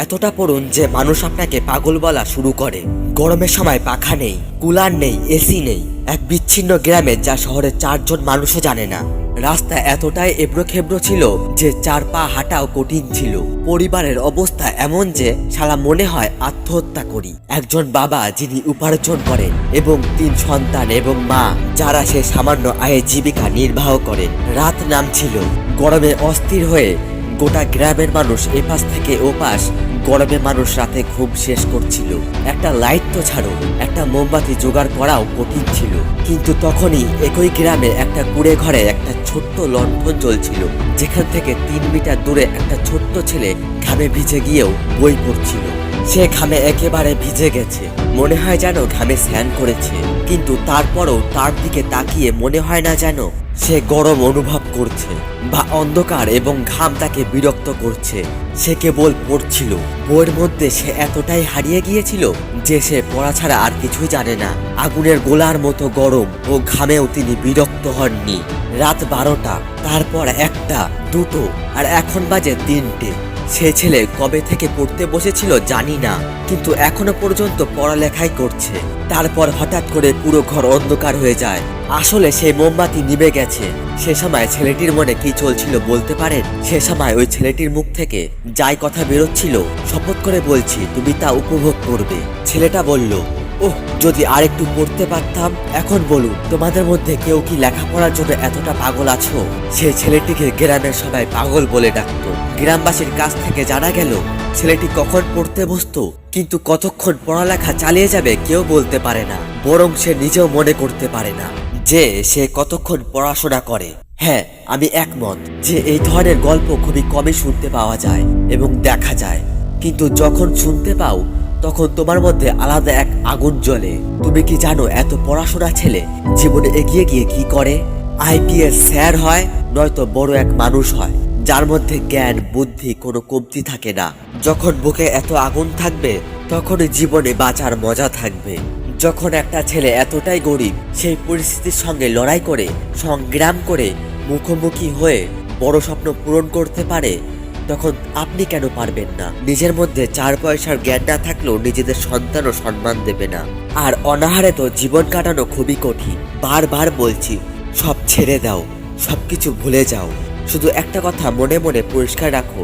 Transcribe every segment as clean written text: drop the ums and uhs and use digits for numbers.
এতটা পড়ুন যে মানুষ আপনাকে পাগল বলা শুরু করে। গরমের সময় পাখা নেই, কুলার নেই, এসি নেই, এক বিচ্ছিন্ন গ্রামে যা শহরে 4 জন মানুষও জানে না। রাস্তা এতটাই এবড়ো খেবড়ো ছিল যে 4 পা হাঁটাও কঠিন ছিল। পরিবারের অবস্থা এমন যে শালা মনে হয় আত্মহত্যা করি। একজন বাবা যিনি উপার্জন করেন এবং 3 সন্তান এবং মা যারা সে সামান্য আয়ে জীবিকা নির্বাহ করেন। রাত নামছিল, গরমে অস্থির হয়ে গোটা গ্রামের মানুষ এপাশ থেকে ওপাশ গরমে মানুষ রাতে ঘুম শেষ করছিল। একটা লাইট তো ছাড়ো, একটা মোমবাতি জোগাড় করাও কঠিন ছিল। কিন্তু তখনই একই গ্রামে একটা কুড়ে ঘরে একটা ছোট্ট লণ্ঠন জ্বলছিল, যেখান থেকে 3 মিটার দূরে একটা ছোট্ট ছেলে ঘামে ভিজে গিয়েও বই পড়ছিল। সে ঘামে একেবারে ভিজে গেছে, মনে হয় যেন ঘামে স্নান করেছে, কিন্তু তারপরও তার দিকে তাকিয়ে মনে হয় না যেন সে গরম অনুভব করছে বা অন্ধকার এবং ঘাম তাকে বিরক্ত করছে। সে কেবল পড়ছিল। বইয়ের মধ্যে সে এতটাই হারিয়ে গিয়েছিল যে সে পড়া ছাড়া আর কিছুই জানে না। আগুনের গোলার মতো গরম ও ঘামেও তিনি বিরক্ত হননি। রাত 12টা, তারপর 1টা, 2টো, আর এখন বাজে 3টে। সে ছেলে কবে থেকে পড়তে বসেছিল জানি না, কিন্তু এখনো পর্যন্ত পড়ালেখাই করছে। তারপর হঠাৎ করে পুরো ঘর অন্ধকার হয়ে যায়। আসলে সেই মোমবাতি নিভে গেছে। সে সময় ছেলেটির মনে কি চলছিল বলতে পারেন? সে সময় ওই ছেলেটির মুখ থেকে যাই কথা বেরোচ্ছিল, শপথ করে বলছি তুমি তা উপভোগ করবে। ছেলেটা বলল, ওহ, যদি আরেকটু পড়তে পারতাম। এখন বলুন, তোমাদের মধ্যে কেউ কি লেখাপড়ার জন্য এতটা পাগল আছো? সেই ছেলেটিকে গ্রামের সবাই পাগল বলে ডাকতো। গ্রামবাসীর কাছ থেকে জানা গেল ছেলেটি কখন পড়তে বসতো, কিন্তু কতক্ষণ পড়ালেখা চালিয়ে যাবে কেউ বলতে পারে না। বরং সে নিজেও মনে করতে পারে না যে সে কতক্ষণ পড়াশোনা করে। হ্যাঁ, আমি একমত যে এই ধরনের গল্প খুবই কমই শুনতে পাওয়া যায় এবং দেখা যায়, কিন্তু যখন শুনতে পাও তখন তোমার মধ্যে আলাদা এক আগুন জ্বলে। তুমি কি জানো এত পড়াশোনা ছেলে জীবনে এগিয়ে গিয়ে কি করে? আইপিএস স্যার হয়, নয়তো বড় এক মানুষ হয় যার মধ্যে জ্ঞান বুদ্ধি কোনো কমতি থাকে না। যখন বুকে এত আগুন থাকবে তখনই জীবনে বাঁচার মজা থাকবে। যখন একটা ছেলে এতটাই গরিব, সেই পরিস্থিতির সঙ্গে লড়াই করে সংগ্রাম করে মুখোমুখি হয়ে বড় স্বপ্ন পূরণ করতে পারে, তখন আপনি কেন পারবেন না? নিজের মধ্যে 4 পয়সার জ্ঞান না থাকলেও নিজেদের সন্তানও সম্মান দেবে না। আর অনাহারে তো জীবন কাটানো খুবই কঠিন। বারবার বলছি, সব ছেড়ে দাও, সবকিছু ভুলে যাও। শুধু একটা কথা মনে মনে পরিষ্কার রাখো,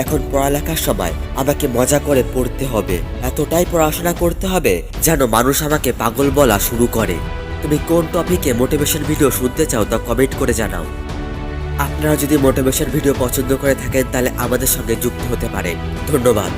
এখন পড়ালেখার সময় আমাকে মজা করে পড়তে হবে। এতটাই পড়াশোনা করতে হবে যেন মানুষ আমাকে পাগল বলা শুরু করে। তুমি কোন টপিকে মোটিভেশন ভিডিও শুনতে চাও তা কমেন্ট করে জানাও। আপনারা যদি মোটিভেশন ভিডিও পছন্দ করে থাকেন তাহলে আমাদের সঙ্গে যুক্ত হতে পারেন। ধন্যবাদ।